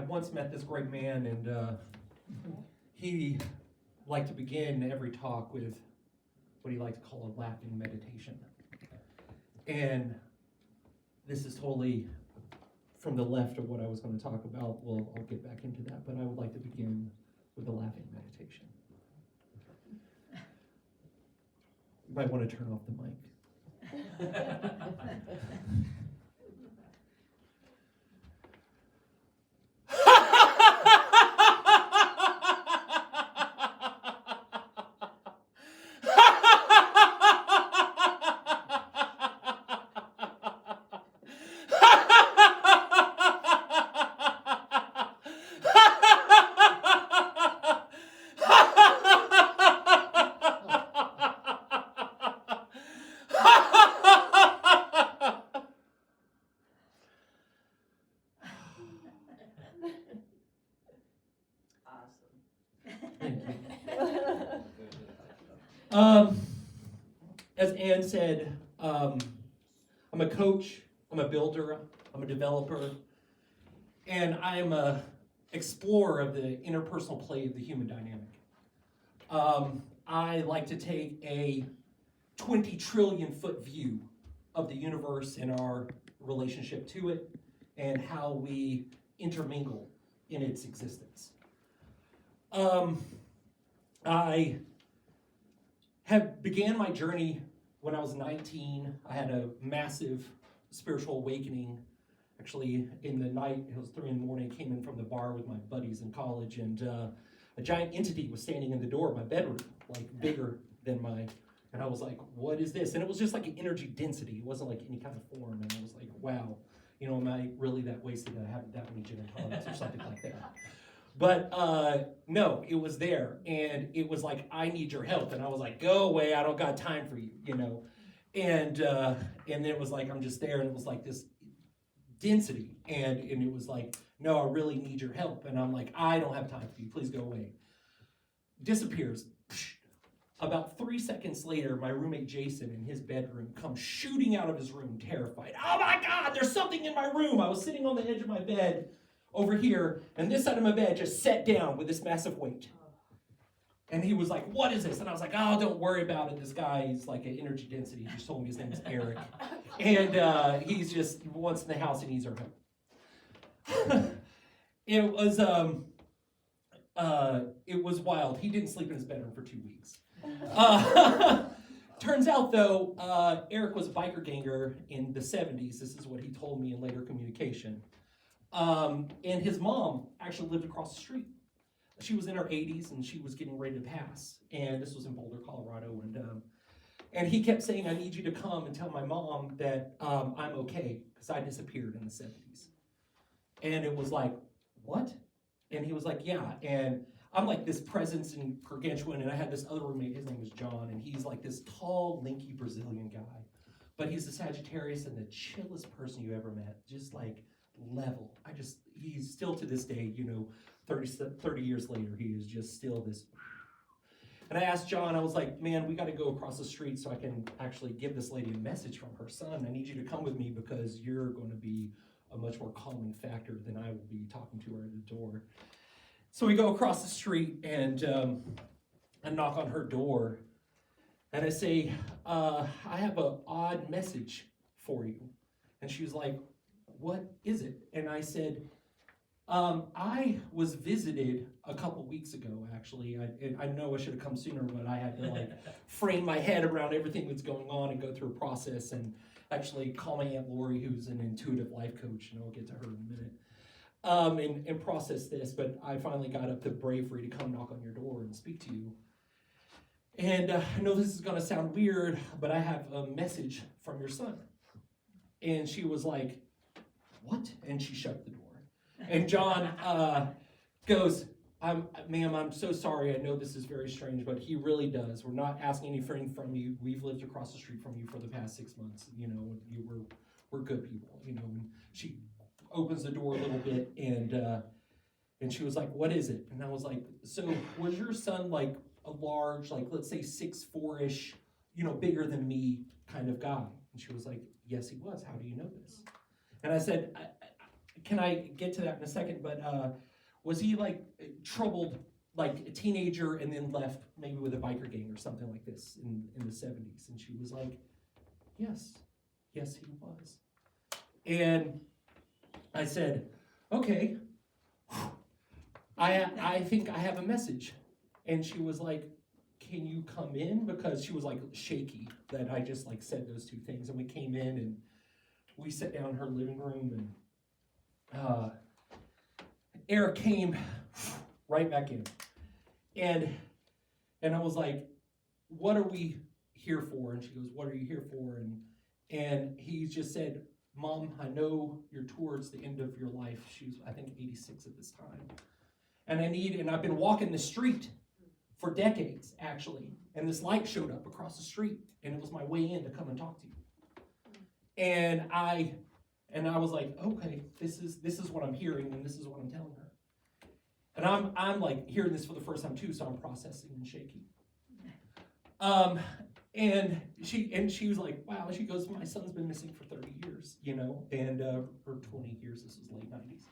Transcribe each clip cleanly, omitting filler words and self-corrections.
once met this great man, and he liked to begin every talk with what he liked to call a laughing meditation. And this is totally from the left of what I was going to talk about. Well, I'll get back into that, but I would like to begin with a laughing meditation. You might want to turn off the mic. As Ann said, I'm a coach, I'm a builder, I'm a developer, and I'm a explorer of the interpersonal play of the human dynamic. I like to take a 20 trillion foot view of the universe and our relationship to it and how we intermingle in its existence. I began my journey when I was 19. I had a massive spiritual awakening. Actually, in the night, it was 3 a.m, came in from the bar with my buddies in college, and a giant entity was standing in the door of my bedroom, like bigger than and I was like, what is this? And it was just like an energy density. It wasn't like any kind of form. And I was like, wow, am I really that wasted that I have that many gin and tonics or something like that? But no, it was there, and it was like, I need your help. And I was like, go away, I don't got time for you, And then it was like, I'm just there, and it was like this density, and it was like, no, I really need your help. And I'm like, I don't have time for you, please go away. Disappears. About 3 seconds later, my roommate Jason in his bedroom comes shooting out of his room, terrified. Oh my God, there's something in my room. I was sitting on the edge of my bed over here, and this side of my bed just sat down with this massive weight. And he was like, what is this? And I was like, oh, don't worry about it. This guy is like an energy density. He just told me his name is Eric. And he's just once in the house and needs our help. It was wild. He didn't sleep in his bedroom for 2 weeks. Turns out, though, Eric was a biker ganger in the 70s. This is what he told me in later communication. And his mom actually lived across the street. She was in her 80s, and she was getting ready to pass. And this was in Boulder, Colorado. And he kept saying, I need you to come and tell my mom that I'm okay, because I disappeared in the 70s. And it was like, what? And he was like, yeah. And I'm like this presence in gargantuan, and I had this other roommate, his name was John, and he's like this tall, lanky Brazilian guy. But he's a Sagittarius and the chillest person you ever met, just like level. He's still to this day, 30 years later, he is just still this. And I asked John, I was like, man, we got to go across the street so I can actually give this lady a message from her son. I need you to come with me because you're going to be a much more calming factor than I will be talking to her at the door. So we go across the street, and I knock on her door, and I say, I have an odd message for you. And she was like, what is it? And I said, I was visited a couple weeks ago, actually. I know I should have come sooner, but I had to frame my head around everything that's going on and go through a process and actually call my Aunt Lori, who's an intuitive life coach, and I'll get to her in a minute, and process this. But I finally got up the bravery to come knock on your door and speak to you. And I know this is going to sound weird, but I have a message from your son. And she was like, what? And she shut the door. And John goes, ma'am, I'm so sorry. I know this is very strange, but he really does. We're not asking anything from you. We've lived across the street from you for the past 6 months. We're good people. And she opens the door a little bit, and she was like, what is it? And I was like, so was your son like a large, like let's say 6'4"-ish, bigger than me kind of guy? And she was like, yes, he was. How do you know this? And I said, can I get to that in a second? But was he like troubled, like a teenager, and then left maybe with a biker gang or something like this in the 70s? And she was like, yes, he was. And I said, okay, I think I have a message. And she was like, can you come in? Because she was like shaky that I just like said those two things. And we came in and we sat down in her living room, and Eric came right back in. And I was like, what are we here for? And she goes, what are you here for? And he just said, Mom, I know you're towards the end of your life. She was, I think, 86 at this time. And I've been walking the street for decades, actually. And this light showed up across the street, and it was my way in to come and talk to you. And I was like, okay, this is what I'm hearing, and this is what I'm telling her. And I'm like hearing this for the first time too, so I'm processing and shaky. And she was like, wow. She goes, my son's been missing for 30 years, and or 20 years. This was late 90s.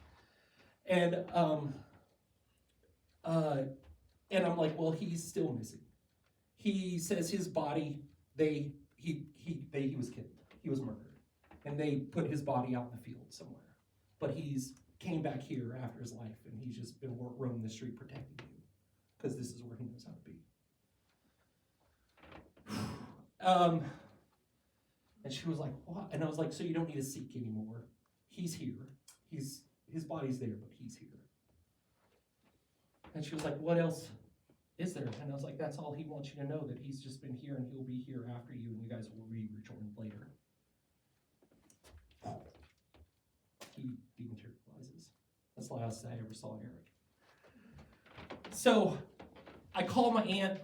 And I'm like, well, he's still missing. He says his body, he was killed. He was murdered. And they put his body out in the field somewhere. But he's came back here after his life, and he's just been roaming the street protecting you, because this is where he knows how to be. And she was like, what? And I was like, so you don't need to seek anymore. He's here. His body's there, but he's here. And she was like, what else is there? And I was like, that's all he wants you to know, that he's just been here, and he'll be here after you, and you guys will rejoin later. He dematerializes. That's the last I ever saw Eric. So I call my aunt.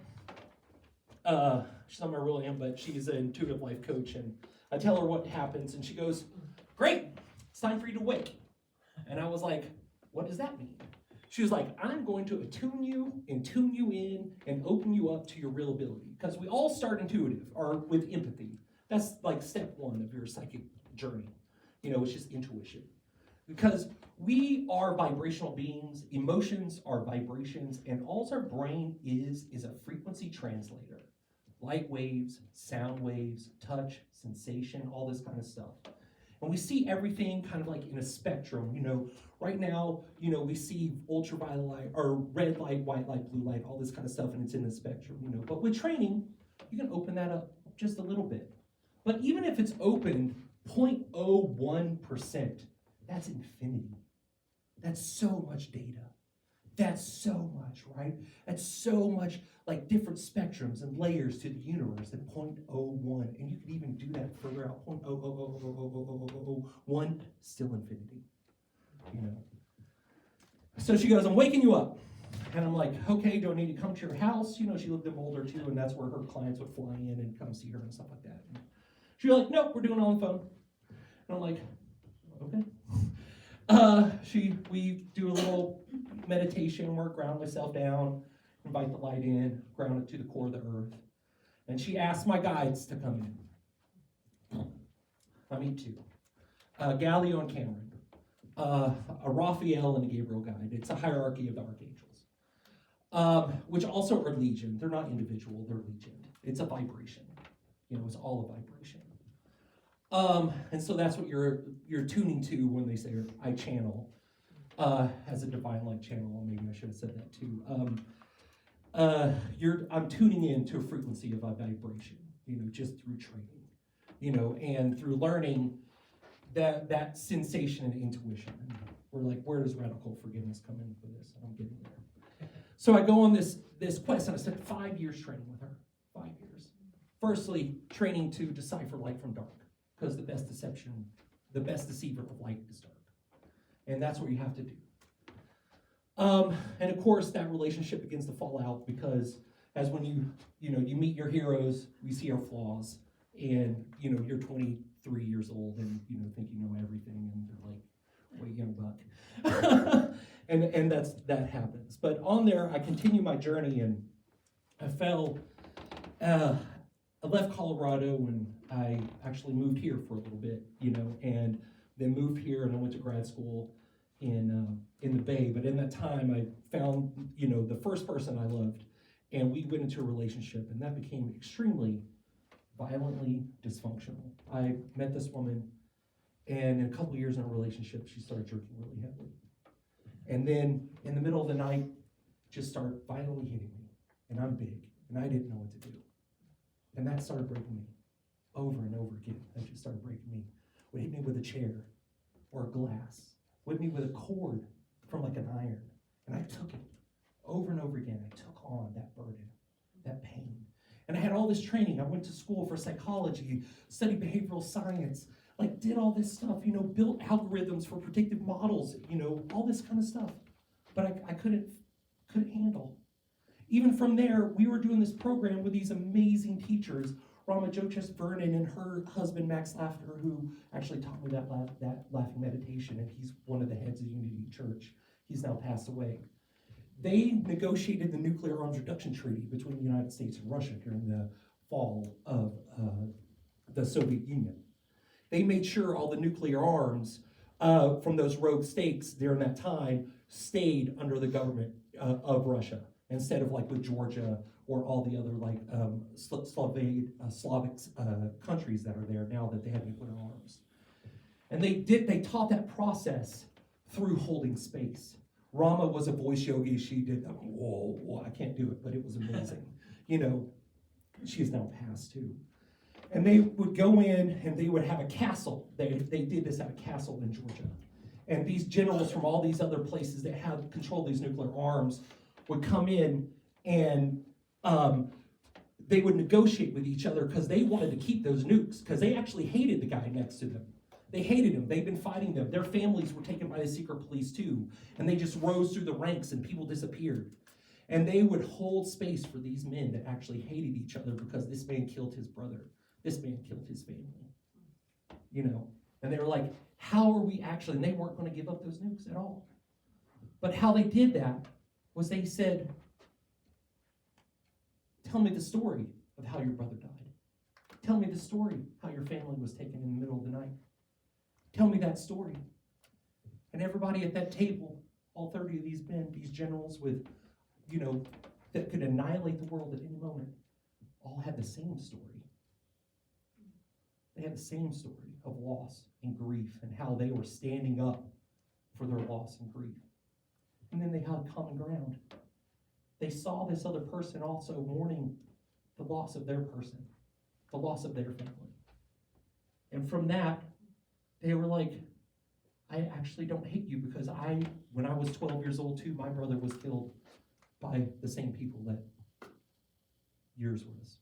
She's not my real aunt, but she's an intuitive life coach, and I tell her what happens, and she goes, great, it's time for you to wake. And I was like, what does that mean? She was like, I'm going to attune you and tune you in and open you up to your real ability. Because we all start intuitive, or with empathy. That's like step one of your psychic journey. It's just intuition. Because we are vibrational beings, emotions are vibrations, and all our brain is a frequency translator. Light waves, sound waves, touch, sensation, all this kind of stuff. And we see everything kind of like in a spectrum. Right now, we see ultraviolet light, or red light, white light, blue light, all this kind of stuff, and it's in the spectrum, But with training, you can open that up just a little bit. But even if it's opened 0.01%, that's infinity. That's so much data. That's so much, right? That's so much like different spectrums and layers to the universe at 0.01. And you could even do that further out, 0.0000001, still infinity. So she goes, I'm waking you up. And I'm like, okay, do I need to come to your house? She lived in Boulder too, and that's where her clients would fly in and come see her and stuff like that. And she was like, nope, we're doing it on the phone. And I'm like, okay. We do a little meditation work, ground myself down, invite the light in, ground it to the core of the earth. And she asked my guides to come in. I meet two. Galileo and Cameron. A Raphael and a Gabriel guide. It's a hierarchy of the archangels. Which also are legion. They're not individual, they're legion. It's a vibration. It's all a vibration. And so that's what you're tuning to when they say I channel as a divine light channel. Maybe I should have said that too. I'm tuning in to a frequency of a vibration, just through training, and through learning that sensation and intuition. And we're like, where does radical forgiveness come in for this? I'm getting there. So I go on this quest, and I spent 5 years training with her. 5 years. Firstly, training to decipher light from dark. Because the best deceiver of light is dark. And that's what you have to do. And of course, that relationship begins to fall out, because as when you meet your heroes, we see our flaws, and you're 23 years old and think you know everything, and they're like, wait, young buck. and that happens. But on there, I continue my journey, and I left Colorado, and I actually moved here for a little bit, and then moved here, and I went to grad school in the Bay. But in that time, I found, the first person I loved, and we went into a relationship, and that became extremely violently dysfunctional. I met this woman, and in a couple years in a relationship, she started drinking really heavily. And then in the middle of the night, just started violently hitting me. And I'm big, and I didn't know what to do. And that started breaking me over and over again. That just started breaking me. Would hit me with a chair or a glass. Would hit me with a cord from like an iron. And I took it over and over again. I took on that burden, that pain. And I had all this training. I went to school for psychology, studied behavioral science, did all this stuff, built algorithms for predictive models, all this kind of stuff. But I couldn't handle. Even from there, we were doing this program with these amazing teachers, Rama Jochest Vernon and her husband, Max Laughter, who actually taught me that laughing meditation, and he's one of the heads of Unity Church. He's now passed away. They negotiated the nuclear arms reduction treaty between the United States and Russia during the fall of the Soviet Union. They made sure all the nuclear arms from those rogue states during that time stayed under the government of Russia, instead of with Georgia or all the other Slavic countries that are there now that they have nuclear arms. And they taught that process through holding space. Rama was a voice yogi. She did, whoa, I can't do it, but it was amazing. She is now passed too. And they would go in and they would have a castle. They did this at a castle in Georgia. And these generals from all these other places that had control of these nuclear arms would come in, and they would negotiate with each other because they wanted to keep those nukes, because they actually hated the guy next to them. They hated him. They'd been fighting them. Their families were taken by the secret police too. And they just rose through the ranks and people disappeared. And they would hold space for these men that actually hated each other because this man killed his brother. This man killed his family. And they were like, how are we actually, and they weren't going to give up those nukes at all. But how they did that was they said, tell me the story of how your brother died. Tell me the story how your family was taken in the middle of the night. Tell me that story. And everybody at that table, all 30 of these men, these generals with, that could annihilate the world at any moment, all had the same story. They had the same story of loss and grief and how they were standing up for their loss and grief. And then they had common ground. They saw this other person also mourning the loss of their person, the loss of their family. And from that, they were like, I actually don't hate you because when I was 12 years old too, my brother was killed by the same people that yours was.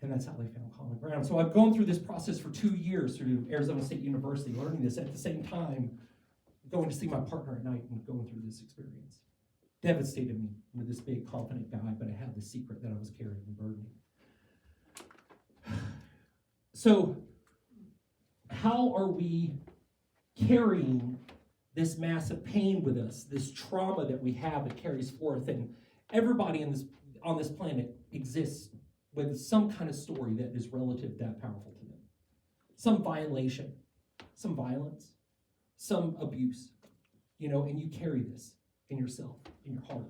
And that's how they found common ground. So I've gone through this process for 2 years through Arizona State University, learning this at the same time, going to see my partner at night and going through this experience. Devastated me with this big, confident guy, but I had the secret that I was carrying and burdening. So, how are we carrying this massive pain with us, this trauma that we have that carries forth? And everybody on this planet exists with some kind of story that is relative that powerful to them. Some violation, some violence, some abuse, and you carry this in yourself, in your heart.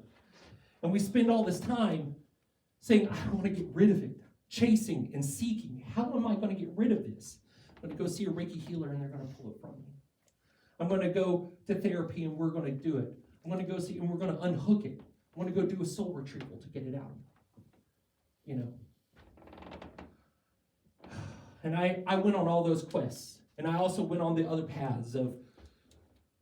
And we spend all this time saying, I want to get rid of it, chasing and seeking. How am I going to get rid of this? I'm going to go see a Reiki healer and they're going to pull it from me. I'm going to go to therapy and we're going to do it. I'm going to go see and we're going to unhook it. I'm going to go do a soul retrieval to get it out. And I went on all those quests. And I also went on the other paths of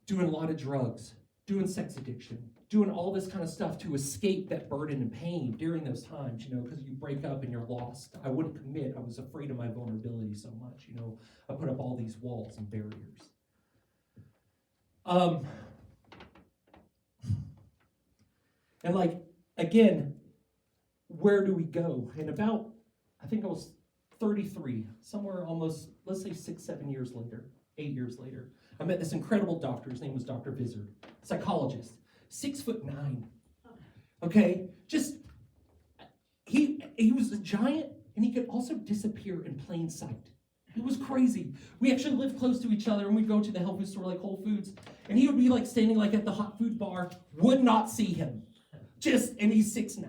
doing a lot of drugs, doing sex addiction, doing all this kind of stuff to escape that burden and pain during those times, because you break up and you're lost. I wouldn't commit. I was afraid of my vulnerability so much, I put up all these walls and barriers. And again, where do we go? And about, I think I was 33, somewhere almost, let's say 6-7 years later, 8 years later, I met this incredible doctor. His name was Dr. Vizard, psychologist, 6'9". Okay, he was a giant, and he could also disappear in plain sight. It was crazy. We actually lived close to each other, and we'd go to the health food store like Whole Foods, and he would be like standing like at the hot food bar, would not see him. And he's 6'9",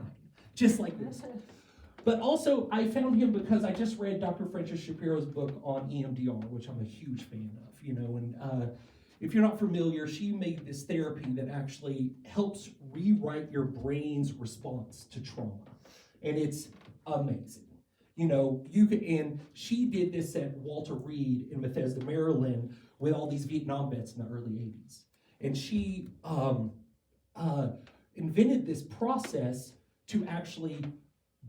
just like this. But also, I found him because I just read Dr. Francis Shapiro's book on EMDR, which I'm a huge fan of, and if you're not familiar, she made this therapy that actually helps rewrite your brain's response to trauma. And it's amazing. And she did this at Walter Reed in Bethesda, Maryland, with all these Vietnam vets in the early 80s. And she invented this process to actually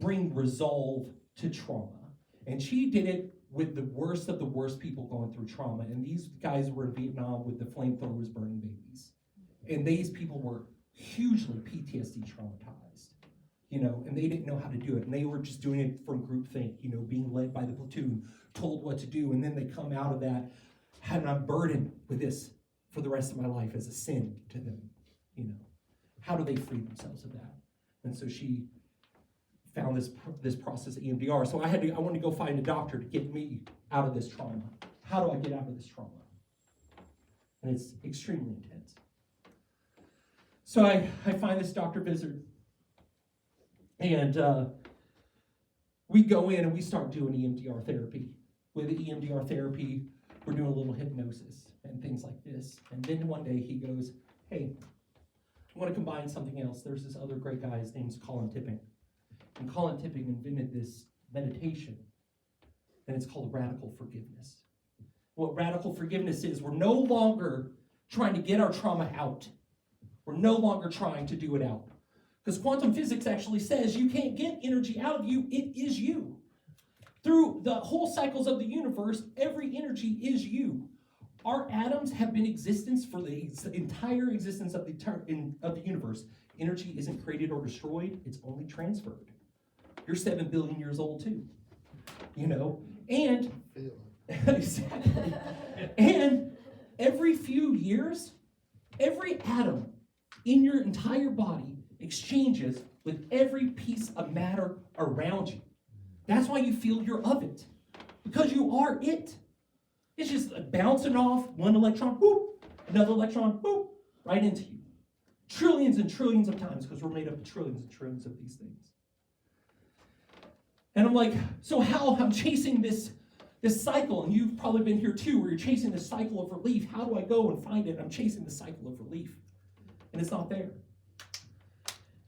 bring resolve to trauma. And she did it with the worst of the worst people going through trauma. And these guys were in Vietnam with the flamethrowers burning babies. And these people were hugely PTSD traumatized, and they didn't know how to do it. And they were just doing it from groupthink, being led by the platoon, told what to do. And then they come out of that, and I'm burdened with this for the rest of my life as a sin to them, How do they free themselves of that? And so she found this process of EMDR. So I wanted to go find a doctor to get me out of this trauma. How do I get out of this trauma? And it's extremely intense. So I find this doctor visit, and we go in and we start doing EMDR therapy. With the EMDR therapy, we're doing a little hypnosis and things like this. And then one day he goes, hey, I want to combine something else. There's this other great guy, his name's Colin Tipping. And Colin Tipping invented this meditation, and it's called radical forgiveness. What radical forgiveness is, we're no longer trying to get our trauma out. We're no longer trying to do it out. Because quantum physics actually says you can't get energy out of you, it is you. Through the whole cycles of the universe, every energy is you. Our atoms have been in existence for the entire existence of the universe. Energy isn't created or destroyed, it's only transferred. You're 7 billion years old too, and exactly. And every few years, every atom in your entire body exchanges with every piece of matter around you. That's why you feel you're of it, because you are it. It's just bouncing off one electron, whoop, another electron, whoop, right into you. Trillions and trillions of times, because we're made up of trillions and trillions of these things. And I'm like, so how I'm chasing this cycle, and you've probably been here too, where you're chasing this cycle of relief. How do I go and find it? I'm chasing the cycle of relief, and it's not there.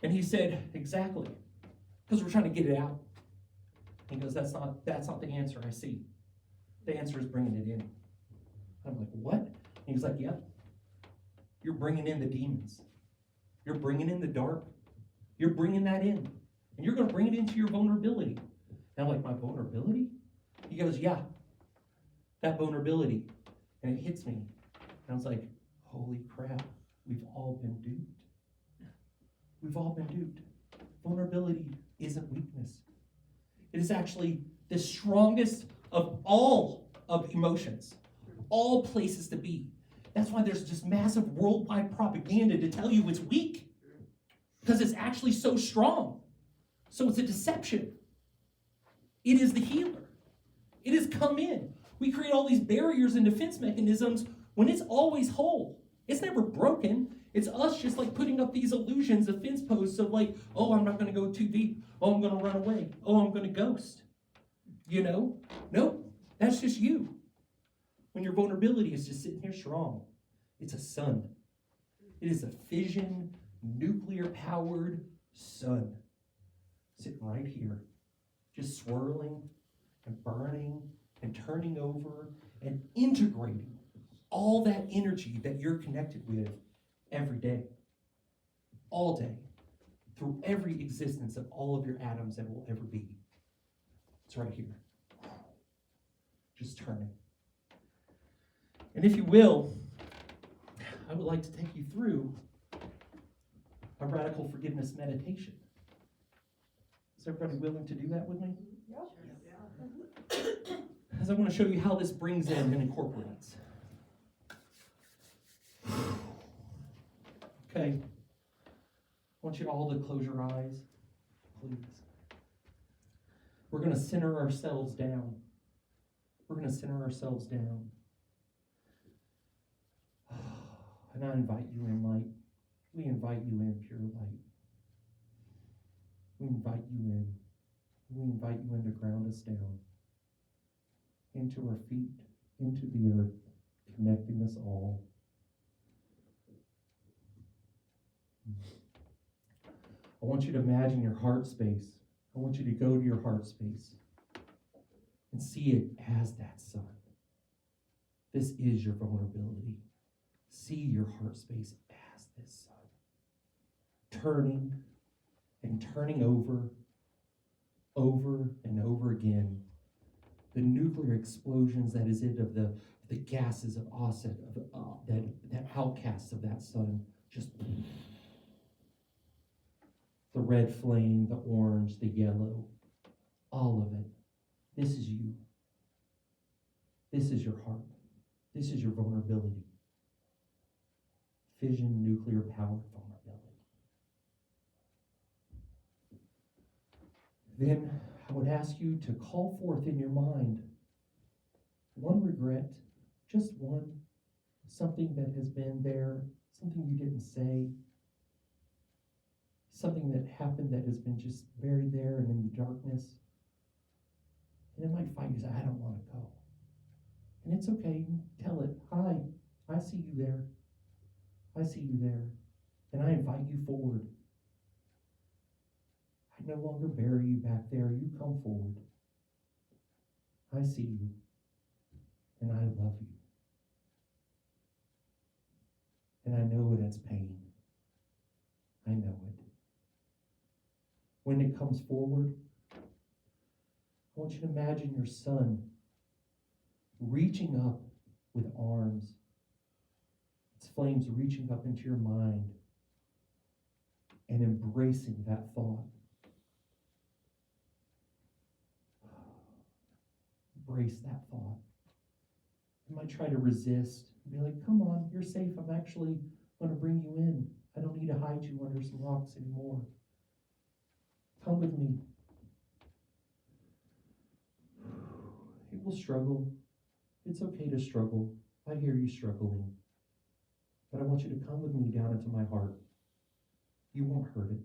And he said, exactly, because we're trying to get it out. He goes, that's not the answer I see. The answer is bringing it in. I'm like, what? And he's like, yeah, you're bringing in the demons. You're bringing in the dark. You're bringing that in. And you're going to bring it into your vulnerability. And I'm like, my vulnerability? He goes, yeah, that vulnerability. And it hits me. And I was like, holy crap, we've all been duped. We've all been duped. Vulnerability isn't weakness. It is actually the strongest of all of emotions, all places to be. That's why there's just massive worldwide propaganda to tell you it's weak, because it's actually so strong. So it's a deception. It is the healer. It has come in. We create all these barriers and defense mechanisms when it's always whole. It's never broken. It's us just like putting up these illusions of fence posts of like, oh, I'm not going to go too deep. Oh, I'm going to run away. Oh, I'm going to ghost. Nope. That's just you. When your vulnerability is just sitting here strong. It's a sun. It is a fission, nuclear-powered sun. Sitting right here. Just swirling and burning and turning over and integrating all that energy that you're connected with every day. All day. Through every existence of all of your atoms that will ever be. It's right here. Just turning. And if you will, I would like to take you through a radical forgiveness meditation. Is everybody willing to do that with me? Yeah. As I want to show you how this brings in and incorporates. Okay. I want you all to close your eyes, please. We're going to center ourselves down We're going to center ourselves down. And I invite you in light. We invite you in pure light. We invite you in. We invite you in to ground us down into our feet, into the earth, connecting us all. I want you to imagine your heart space. I want you to go to your heart space and see it as that sun. This is your vulnerability. See your heart space as this sun. Turning and turning over and over again. The nuclear explosions that is it of the gases of Osset, of that outcast of that sun, just the red flame, the orange, the yellow, all of it. This is you. This is your heart. This is your vulnerability. Fission, nuclear powered vulnerability. Then I would ask you to call forth in your mind one regret, just one, something that has been there, something you didn't say, something that happened that has been just buried there and in the darkness. And it might find you say, I don't want to go. And it's okay. Tell it, hi, I see you there. I see you there. And I invite you forward. I no longer bury you back there. You come forward. I see you. And I love you. And I know that's pain. I know it. When it comes forward, I want you to imagine your son reaching up with arms, its flames reaching up into your mind and embracing that thought. Embrace that thought. You might try to resist and be like, come on, you're safe. I'm actually going to bring you in. I don't need to hide you under some rocks anymore. Come with me. It will struggle. It's okay to struggle. I hear you struggling. But I want you to come with me down into my heart. You won't hurt it.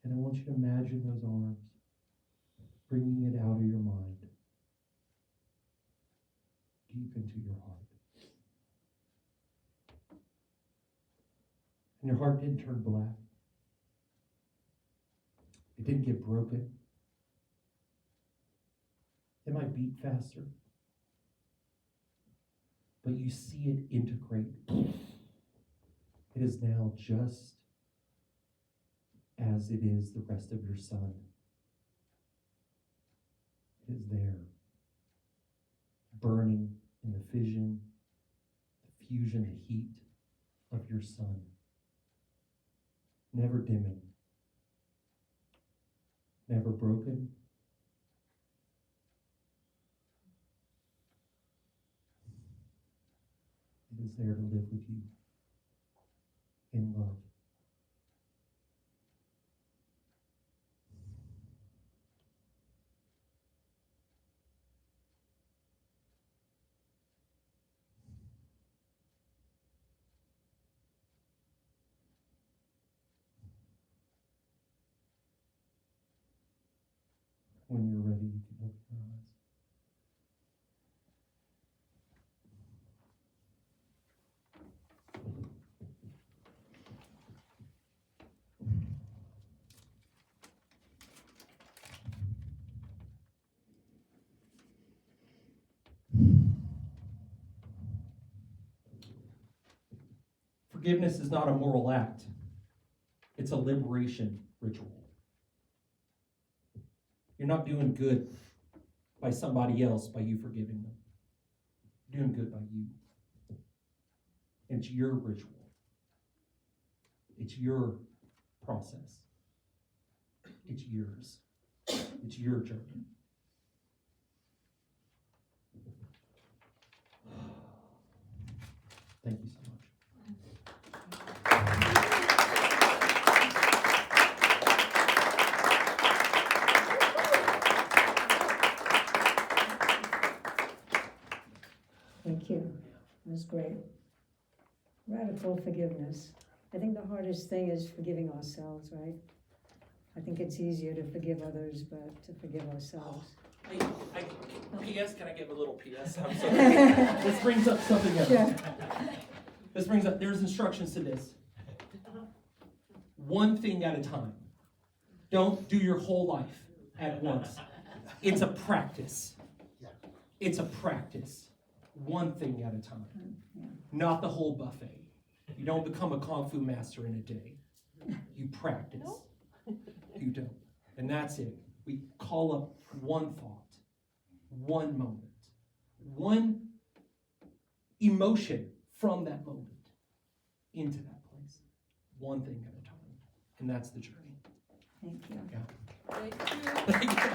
And I want you to imagine those arms bringing it out of your mind, deep into your heart. And your heart didn't turn black. It didn't get broken. It might beat faster. But you see it integrate. It is now just as it is the rest of your son. It is there, burning in the fission, the fusion, the heat of your son. Never dimming, never broken. It is there to live with you in love. When you're ready, you can open your eyes. Forgiveness is not a moral act. It's a liberation ritual. You're not doing good by somebody else by you forgiving them. You're doing good by you. It's your ritual. It's your process. It's yours. It's your journey. Thank you so much. great. Radical forgiveness. I think the hardest thing is forgiving ourselves, right? I think it's easier to forgive others, but to forgive ourselves. P.S. Can I give a little P.S.? I'm sorry. This brings up something else. Sure. This brings up, there's instructions to this. One thing at a time. Don't do your whole life at once. It's a practice. It's a practice. One thing at a time. Yeah. Not the whole buffet. You don't become a Kung Fu master in a day. You practice. You don't. And that's it. We call up one thought, one moment, one emotion from that moment into that place. One thing at a time. And that's the journey. Thank you. Yeah. Thank you. Thank you.